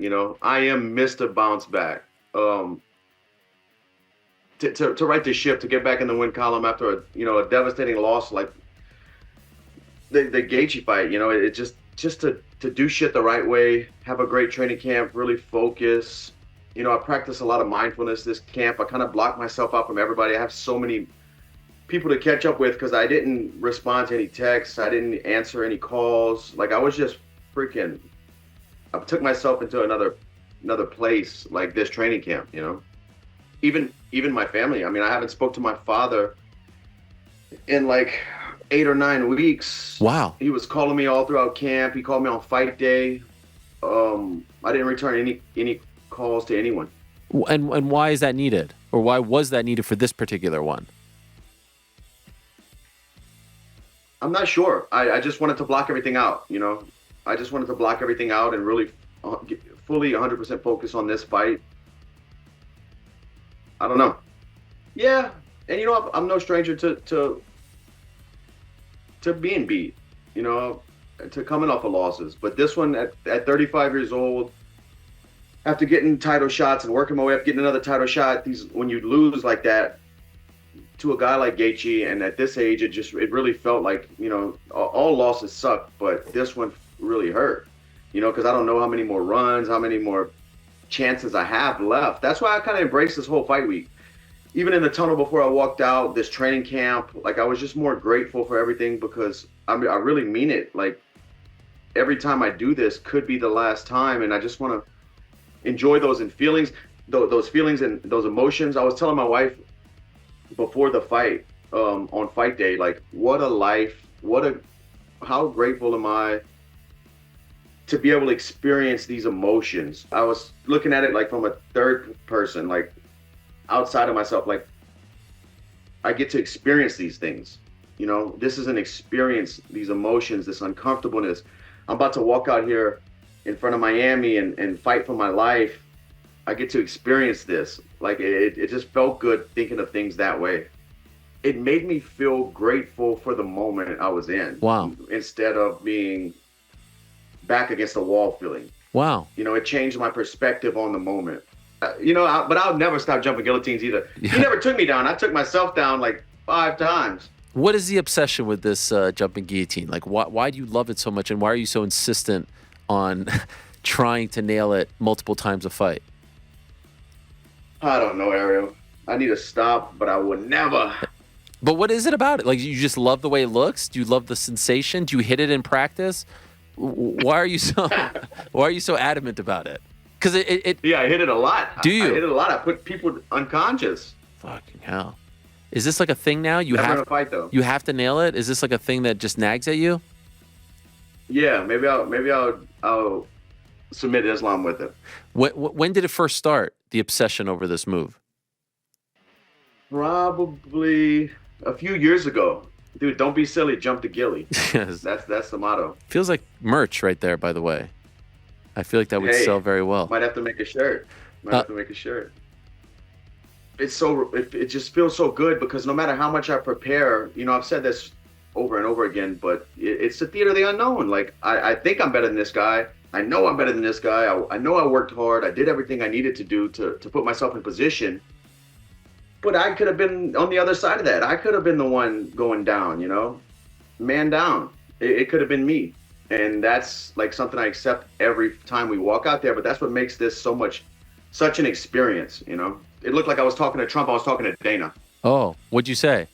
I am Mr. Bounce Back. Um, to right the ship, to get back in the win column after a devastating loss like the Gaethje fight. It just to do shit the right way, have a great training camp, really focus. I practice a lot of mindfulness this camp. I kind of block myself out from everybody. I have so many people to catch up with because I didn't respond to any texts. I didn't answer any calls. Like I was just freaking. I took myself into another place like this training camp. Even my family. I mean, I haven't spoke to my father in like 8 or 9 weeks. Wow. He was calling me all throughout camp. He called me on fight day. I didn't return any calls to anyone. And why is that needed? Or why was that needed for this particular one? I'm not sure. I just wanted to block everything out, I just wanted to block everything out and really fully 100% focus on this fight. I don't know. Yeah, and I'm no stranger to being beat, to coming off of losses. But this one at 35 years old, after getting title shots and working my way up, getting another title shot, when you lose like that to a guy like Gaethje, and at this age, it really felt like, all losses suck, but this one really hurt, because I don't know how many more runs, how many more chances I have left. That's why I kind of embraced this whole fight week. Even in the tunnel before I walked out, this training camp, like I was just more grateful for everything because I really mean it. Like every time I do this could be the last time, and I just want to enjoy those feelings and those emotions. I was telling my wife before the fight, on fight day, like what a life, how grateful am I to be able to experience these emotions. I was looking at it like from a third person, like outside of myself, like I get to experience these things. This is an experience, these emotions, this uncomfortableness. I'm about to walk out here in front of Miami and fight for my life. I get to experience this. Like it just felt good thinking of things that way. It made me feel grateful for the moment I was in. Wow. Instead of being back against the wall feeling. Wow. It changed my perspective on the moment. But I'll never stop jumping guillotines either. Yeah. He never took me down. I took myself down like 5 times. What is the obsession with this jumping guillotine? Like, why do you love it so much, and why are you so insistent on trying to nail it multiple times a fight? I don't know, Ariel. I need to stop, but I would never. But what is it about it? Like, you just love the way it looks? Do you love the sensation? Do you hit it in practice? Why are you so adamant about it? Because Yeah, I hit it a lot. Do you? I hit it a lot. I put people unconscious. Fucking hell. Is this like a thing now? Never in a fight though. You have to nail it? Is this like a thing that just nags at you? Yeah, maybe I'll submit Islam with it. When did it first start, the obsession over this move? Probably a few years ago. Dude, don't be silly, jump the gilly. Yes. That's the motto. Feels like merch right there, by the way. I feel like that would sell very well. Might have to make a shirt. It just feels so good because no matter how much I prepare, I've said this over and over again, but it's the theater of the unknown. Like I think I'm better than this guy. I know I'm better than this guy. I know I worked hard. I did everything I needed to do to put myself in position. But I could have been on the other side of that. I could have been the one going down, man down. It could have been me. And that's like something I accept every time we walk out there. But that's what makes this such an experience, It looked like I was talking to Trump. I was talking to Dana. Oh, what'd you say?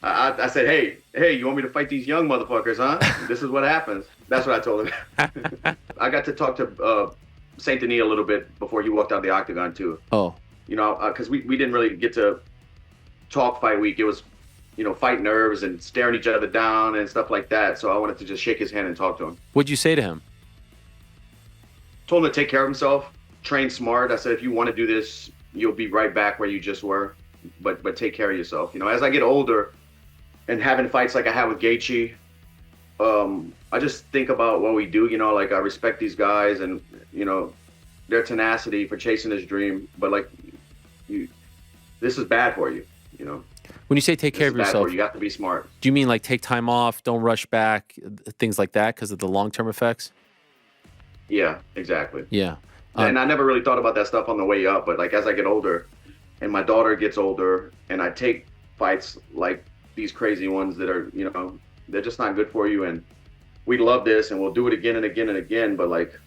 I said, hey, you want me to fight these young motherfuckers, huh? This is what happens. That's what I told him. I got to talk to Saint Denis a little bit before he walked out the octagon too. Oh. Because we didn't really get to talk fight week. It was, fight nerves and staring each other down and stuff like that. So I wanted to just shake his hand and talk to him. What'd you say to him? Told him to take care of himself, train smart. I said, if you want to do this, you'll be right back where you just were. But take care of yourself. As I get older and having fights like I had with Gaethje, I just think about what we do. Like I respect these guys and, their tenacity for chasing this dream. But like, this is bad for you, When you say take care of yourself, you have to be smart. Do you mean like take time off, don't rush back, things like that because of the long-term effects? Yeah, exactly. Yeah. And I never really thought about that stuff on the way up, but like as I get older and my daughter gets older and I take fights like these crazy ones that are, they're just not good for you. And we love this and we'll do it again and again and again. But like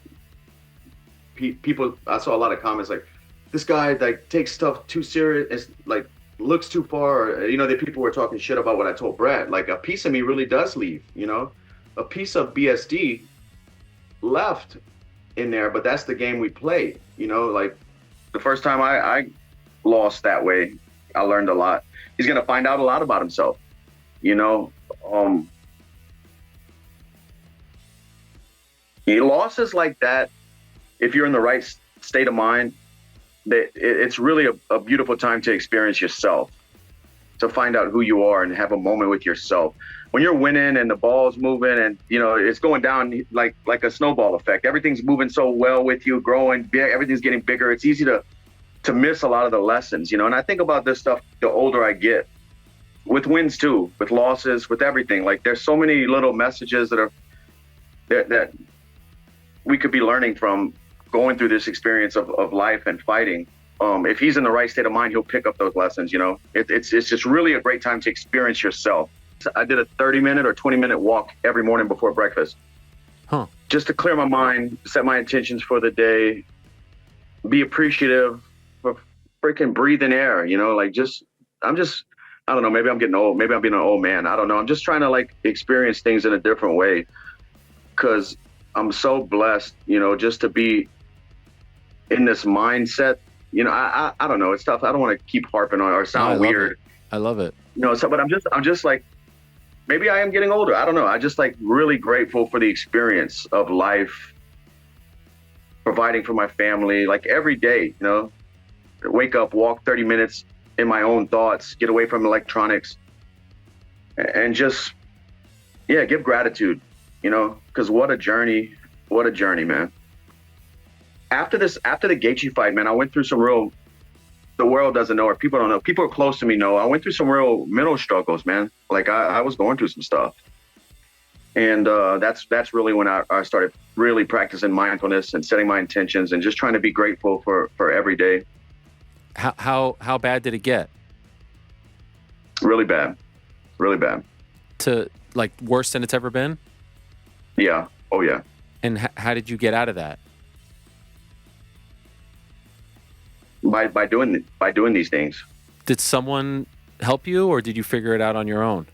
people, I saw a lot of comments like, this guy like takes stuff too serious, it's like looks too far. The people were talking shit about what I told Brad. Like a piece of me really does leave, a piece of BSD left in there, but that's the game we play. Like the first time I lost that way, I learned a lot. He's gonna find out a lot about himself. Losses like that, if you're in the right state of mind, it's really a beautiful time to experience yourself, to find out who you are and have a moment with yourself. When you're winning and the ball's moving and it's going down like a snowball effect, everything's moving so well with you, growing big, everything's getting bigger. It's easy to miss a lot of the lessons, and I think about this stuff the older I get, with wins too, with losses, with everything. Like there's so many little messages that we could be learning from going through this experience of life and fighting. If he's in the right state of mind, he'll pick up those lessons. It's just really a great time to experience yourself. I did a 30-minute or 20-minute walk every morning before breakfast, just to clear my mind, set my intentions for the day, be appreciative for freaking breathing air. I don't know, maybe I'm getting old, maybe I'm being an old man, I don't know. I'm just trying to like experience things in a different way, because I'm so blessed, just to be in this mindset. I don't know, it's tough. I don't want to keep harping on it or sound weird. I love it. But I'm just like, maybe I am getting older. I don't know. I just like really grateful for the experience of life, providing for my family, like every day, wake up, walk 30 minutes in my own thoughts, get away from electronics, and just, give gratitude, because what a journey, man. After the Gaethje fight, man, I went through some the world doesn't know, or people don't know, people close to me know, I went through some real mental struggles, man. Like I was going through some stuff. And that's really when I started really practicing mindfulness and setting my intentions and just trying to be grateful for every day. How bad did it get? Really bad. Really bad. To like worse than it's ever been? Yeah. Oh yeah. And how did you get out of that? By doing these things. Did someone help you, or did you figure it out on your own?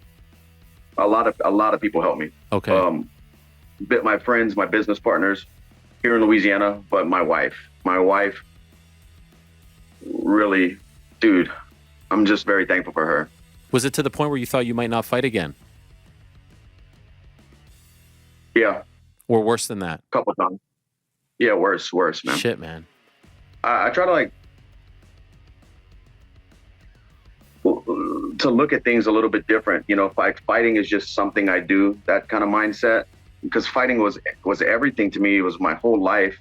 A lot of people helped me. Okay. My friends, my business partners here in Louisiana, but my wife really, dude, I'm just very thankful for her. Was it to the point where you thought you might not fight again? Yeah. Or worse than that? A couple of times. Yeah, worse, man. Shit, man. I try to like to look at things a little bit different. Fighting is just something I do, that kind of mindset, because fighting was everything to me. It was my whole life.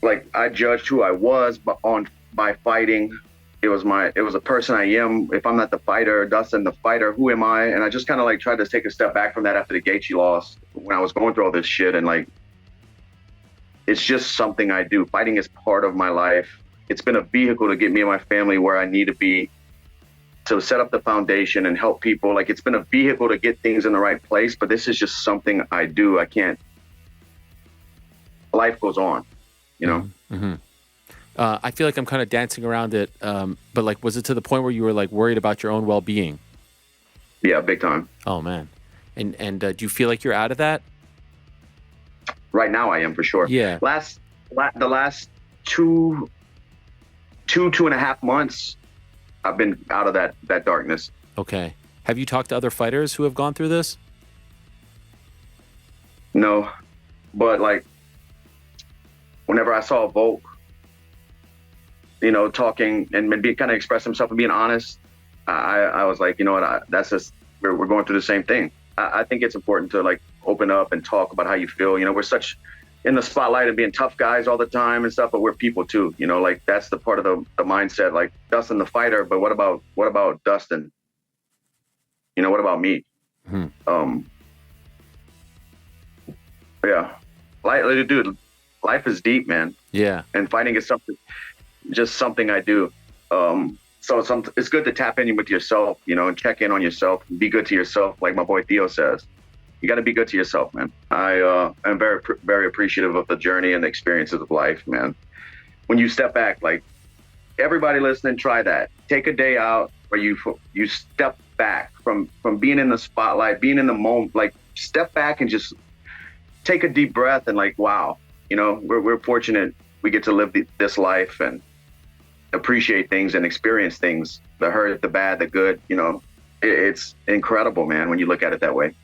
Like I judged who I was by fighting. It was a person I am. If I'm not the fighter, Dustin the fighter, who am I? And I just kind of like tried to take a step back from that after the Gaethje loss, when I was going through all this shit, and like, it's just something I do. Fighting is part of my life. It's been a vehicle to get me and my family where I need to be, to set up the foundation and help people. Like it's been a vehicle to get things in the right place, but this is just something I do. I can't, life goes on, Mm-hmm. I feel like I'm kind of dancing around it. But like, was it to the point where you were like worried about your own well-being? Yeah, big time. Oh man. And do you feel like you're out of that? Right now I am, for sure. Yeah. The last two and a half months, I've been out of that darkness. Okay. Have you talked to other fighters who have gone through this? No, but like whenever I saw Volk, talking and be kind of express himself and being honest, I was like, that's just, we're going through the same thing. I think it's important to like open up and talk about how you feel. We're such in the spotlight and being tough guys all the time and stuff, but we're people too. Like that's the part of the mindset. Like Dustin the fighter, but what about Dustin? What about me? Mm-hmm. Yeah, dude, life is deep, man. Yeah. And fighting is something I do. So it's good to tap in with yourself, and check in on yourself, be good to yourself. Like my boy Theo says, you got to be good to yourself, man. I am very, very appreciative of the journey and the experiences of life, man. When you step back, like everybody listening, try that. Take a day out where you step back from being in the spotlight, being in the moment, like step back and just take a deep breath and like, wow, we're fortunate we get to live this life and appreciate things and experience things, the hurt, the bad, the good, it's incredible, man, when you look at it that way.